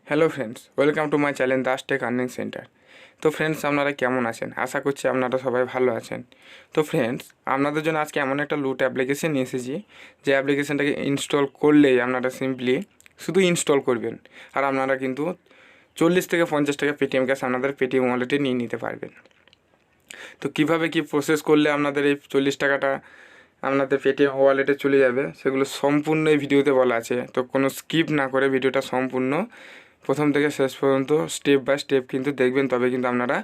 Hello friends, welcome to my channel Das tech earning centre. তো friends, আপনারা কেমন আছেন? আশা করছি আপনারা সবাই ভালো আছেন। তো ফ্রেন্ডস, আপনাদের জন্য আজকে এমন একটা লুট অ্যাপ্লিকেশন নিয়ে এসেছি, যে অ্যাপ্লিকেশনটাকে ইনস্টল করলেই আপনারা সিম্পলি শুধু ইনস্টল করবেন, আর আপনারা কিন্তু 40 থেকে 50 টাকা পেটিএম ক্যাশ আপনাদের পেটিএম ওয়ালেটে নিয়ে নিতে পারবেন। তো কিভাবে কি প্রসেস করলে আপনাদের এই 40 টাকাটা আপনাদের পেটিএম ওয়ালেটে চলে যাবে, সেগুলো সম্পূর্ণ এই ভিডিওতে বলা আছে। তো কোনো স্কিপ না করে ভিডিওটা সম্পূর্ণ প্রথম থেকে শেষ পর্যন্ত স্টেপ বাই স্টেপ কিন্তু দেখবেন, তবে কিন্তু আপনারা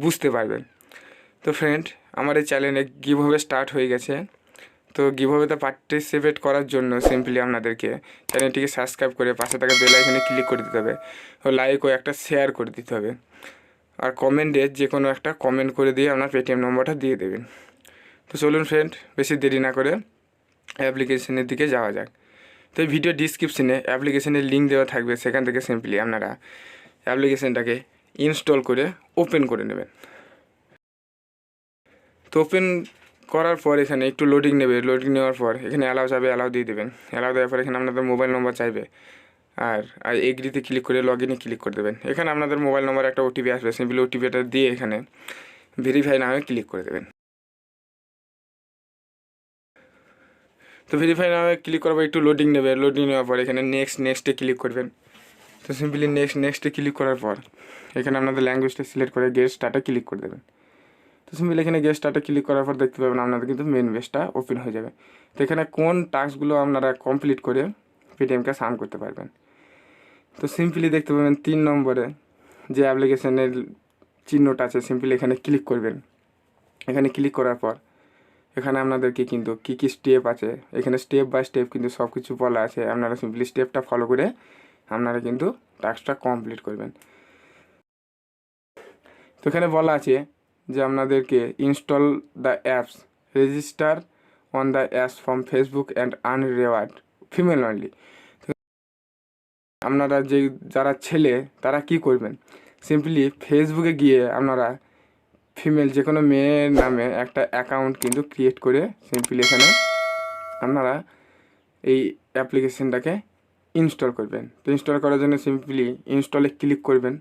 বুঝতে পারবেন। তো ফ্রেন্ড, আমার এই চ্যানেলে গিভওয়ে স্টার্ট হয়ে গেছে। তো গিভওয়েতে পার্টিসিপেট করার জন্য সিম্পলি আপনাদেরকে চ্যানেলটিকে সাবস্ক্রাইব করে পাশে থাকা বেল আইকনে ক্লিক করে দিতে হবে, ও লাইক ও একটা শেয়ার করে দিতে হবে, আর কমেন্টে যে কোনো একটা কমেন্ট করে দিয়ে আপনার পেটিএম নম্বরটা দিয়ে দেবেন। তো চলুন ফ্রেন্ড, বেশি দেরি না করে অ্যাপ্লিকেশনের দিকে যাওয়া যাক। তো এই ভিডিও ডিসক্রিপশনে অ্যাপ্লিকেশনের লিঙ্ক দেওয়া থাকবে, সেখান থেকে সিম্পলি আপনারা অ্যাপ্লিকেশনটাকে ইনস্টল করে ওপেন করে নেবেন। তো ওপেন করার পর এখানে একটু লোডিং নেবে, লোডিং নেওয়ার পর এখানে অ্যালাউ যাবে, অ্যালাউ দিয়ে দেবেন। অ্যালাউ দেওয়ার পর এখানে আপনাদের মোবাইল নম্বর চাইবে, আর এগ্রিতে ক্লিক করে লগ ইনে ক্লিক করে দেবেন। এখানে আপনাদের মোবাইল নম্বর একটা ওটিপি আসবে, সিম্পলি ওটিপিটা দিয়ে এখানে ভেরিফাই নামে ক্লিক করে দেবেন। তো ভেরিফাই নামে ক্লিক করার পর একটু লোডিং নেবে, লোডিং নেওয়ার পর এখানে নেক্সটে ক্লিক করবেন। তো সিম্পলি নেক্সটে ক্লিক করার পর এখানে আপনাদের ল্যাঙ্গুয়েজটা সিলেক্ট করে গেট স্টার্টে ক্লিক করে দেবেন। তো সিম্পলি এখানে গেট স্টার্টে ক্লিক করার পর দেখতে পাবেন আপনাদের কিন্তু মেন পেজটা ওপেন হয়ে যাবে। তো এখানে কোন টাস্কগুলো আপনারা কমপ্লিট করে পেটিএমকে আর্ন করতে পারবেন। তো সিম্পলি দেখতে পাবেন 3 নম্বরে যে অ্যাপ্লিকেশনের চিহ্নটা আছে, সিম্পলি এখানে ক্লিক করবেন। এখানে ক্লিক করার পর এখানে আপনাদেরকে কিন্তু কী স্টেপ আছে, এখানে স্টেপ বাই স্টেপ কিন্তু সব কিছু বলা আছে। আপনারা সিম্পলি স্টেপটা ফলো করে আপনারা কিন্তু টাস্কটা কমপ্লিট করবেন। তো এখানে বলা আছে যে আপনাদেরকে install the apps, register on the apps from Facebook and earn reward, female only. আপনারা যারা ছেলে তারা কি করবেন, সিম্পলি ফেসবুকে গিয়ে আপনারা ফিমেল যে কোনো মেয়ের নামে একটা অ্যাকাউন্ট কিন্তু ক্রিয়েট করে সিম্পলি এখানে আপনারা এই অ্যাপ্লিকেশনটাকে ইনস্টল করবেন। তো ইনস্টল করার জন্য সিম্পলি ইনস্টলে ক্লিক করবেন।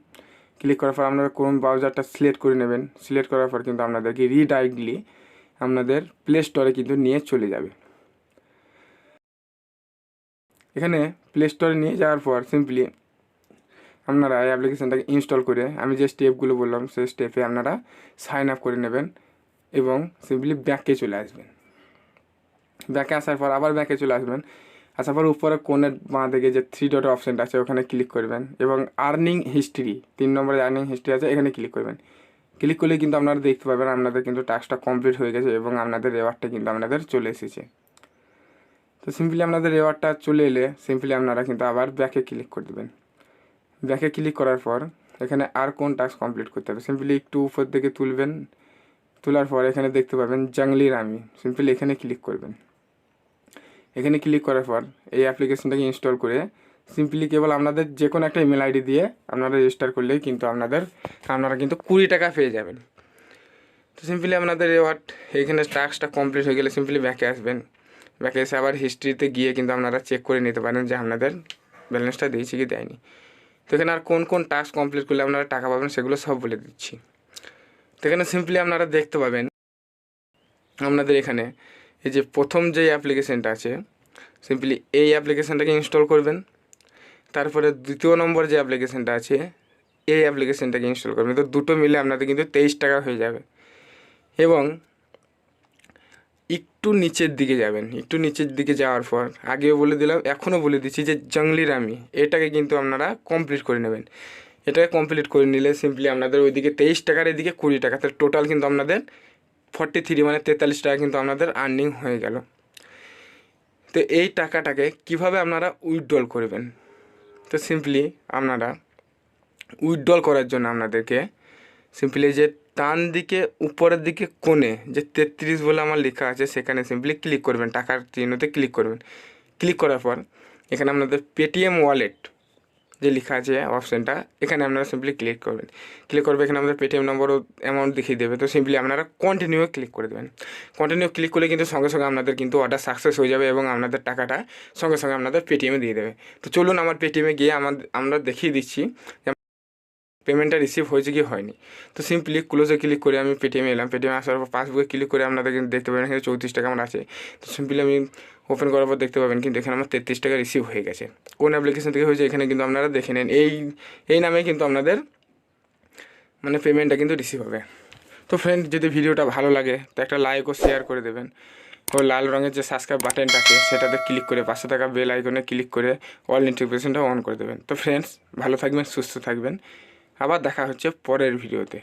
ক্লিক করার পর আপনারা কোন ব্রাউজারটা সিলেক্ট করে নেবেন। সিলেক্ট করার পর কিন্তু আপনাদেরকে রিডাইরেক্টলি আপনাদের প্লে স্টোরে কিন্তু নিয়ে চলে যাবে। এখানে প্লে স্টোরে নিয়ে যাওয়ার পর সিম্পলি আপনারা এই অ্যাপ্লিকেশানটাকে ইনস্টল করে আমি যে স্টেপগুলো বললাম সেই স্টেপে আপনারা সাইন আপ করে নেবেন এবং সিম্পলি ব্যাকে চলে আসবেন। ব্যাকে আসার পর আবার ব্যাকে চলে আসবেন। আসার পর উপরে কোণের বাঁ দিকে যে 3 ডট অপশানটা আছে ওখানে ক্লিক করবেন এবং আর্নিং হিস্ট্রি 3 নম্বরে আর্নিং হিস্ট্রি আছে, এখানে ক্লিক করবেন। ক্লিক করলে কিন্তু আপনারা দেখতে পাবেন আপনাদের কিন্তু টাস্কটা কমপ্লিট হয়ে গেছে এবং আপনাদের রেওয়ার্ডটা কিন্তু আপনাদের চলে এসেছে। তো সিম্পলি আপনাদের রেওয়ার্ডটা চলে এলে সিম্পলি আপনারা কিন্তু আবার ব্যাকে ক্লিক করে দেবেন। ব্যাকে ক্লিক করার পর এখানে আর কোন টাস্ক কমপ্লিট করতে হবে, সিম্পলি একটু উপর দিকে তুলবেন। তোলার পর এখানে দেখতে পাবেন জাংলির আমি, সিম্পলি এখানে ক্লিক করবেন। এখানে ক্লিক করার পর এই অ্যাপ্লিকেশনটাকে ইনস্টল করে সিম্পলি কেবল আপনাদের যে কোনো একটা ইমেল আইডি দিয়ে আপনারা রেজিস্টার করলেই কিন্তু আপনারা কিন্তু 20 টাকা পেয়ে যাবেন। তো সিম্পলি আপনাদের রেওয়ার্ড এখানে টাস্কটা কমপ্লিট হয়ে গেলে সিম্পলি ব্যাকে আসবেন। ব্যাকে এসে আবার হিস্ট্রিতে গিয়ে কিন্তু আপনারা চেক করে নিতে পারেন যে আপনাদের ব্যালেন্সটা দিয়েছে কি দেয়নি। তো এখানে আর কোন টাস্ক কমপ্লিট করলে আপনারা টাকা পাবেন সেগুলো সব বলে দিচ্ছি। তো এখানে সিম্পলি আপনারা দেখতে পাবেন আপনাদের এখানে এই যে প্রথম যে অ্যাপ্লিকেশানটা আছে, সিম্পলি এই অ্যাপ্লিকেশানটাকে ইনস্টল করবেন। তারপরে দ্বিতীয় নম্বর যে অ্যাপ্লিকেশানটা আছে এই অ্যাপ্লিকেশানটাকে ইনস্টল করবেন। তো দুটো মিলে আপনাদের কিন্তু 23 টাকা হয়ে যাবে। এবং একটু নিচের দিকে যাবেন, একটু নিচের দিকে যাওয়ার পর আগেও বলে দিলাম এখনও বলে দিচ্ছি যে জঙ্গলির আমি, এটাকে কিন্তু আপনারা কমপ্লিট করে নেবেন। এটাকে কমপ্লিট করে নিলে সিম্পলি আপনাদের ওইদিকে 23 টাকার এদিকে 20 টাকা, তাহলে টোটাল কিন্তু আপনাদের 43 মানে 43 টাকা কিন্তু আপনাদের আর্নিং হয়ে গেল। তো এই টাকাটাকে কিভাবে আপনারা উইথড্রল করবেন, তো সিম্পলি আপনারা উইথড্রল করার জন্য আপনাদেরকে সিম্পলি যে ডান দিকে উপরের দিকে কোণে যে 33 বলে আমার লেখা আছে সেখানে সিম্পলি ক্লিক করবেন, টাকার চিহ্নতে ক্লিক করবেন। ক্লিক করার পর এখানে আপনাদের পেটিএম ওয়ালেট যে লেখা আছে অপশানটা, এখানে আপনারা সিম্পলি ক্লিক করবেন। ক্লিক করবে, এখানে আমাদের পেটিএম নম্বরও অ্যামাউন্ট দেখিয়ে দেবে। তো সিম্পলি আপনারা কন্টিনিউ ক্লিক করে দেবেন। কন্টিনিউ ক্লিক করলে কিন্তু সঙ্গে সঙ্গে আপনাদের কিন্তু অর্ডার সাকসেস হয়ে যাবে এবং আপনাদের টাকাটা সঙ্গে সঙ্গে আপনাদের পেটিএমে দিয়ে দেবে। তো চলুন আমার পেটিএমে গিয়ে আমরা দেখিয়ে দিচ্ছি পেমেন্টটা রিসিভ হয়েছে কি হয়নি। তো সিম্পলি ক্লোজে ক্লিক করে আমি পেটিএমে এলাম। পেটিএমে আসার পর পাসবুকে ক্লিক করে আপনাদের কিন্তু দেখতে পাবেন এখানে 34 টাকা আমার আছে। তো সিম্পলি আমি ওপেন করার পর দেখতে পাবেন কিন্তু এখানে আমার 33 টাকা রিসিভ হয়ে গেছে। কোন অ্যাপ্লিকেশন থেকে হয়েছে এখানে কিন্তু আপনারা দেখে নেন। এই নামে কিন্তু আপনাদের মানে পেমেন্টটা কিন্তু রিসিভ হবে। তো ফ্রেন্ড, যদি ভিডিওটা ভালো লাগে তো একটা লাইক ও শেয়ার করে দেবেন। ও লাল রঙের যে সাবস্ক্রাইব বাটনটা আছে সেটাতে ক্লিক করে 500 টাকা বেল আইকনে ক্লিক করে অল নোটিফিকেশনটা অন করে দেবেন। তো ফ্রেন্ডস, ভালো থাকবেন, সুস্থ থাকবেন। আবার দেখা হচ্ছে পরের ভিডিওতে।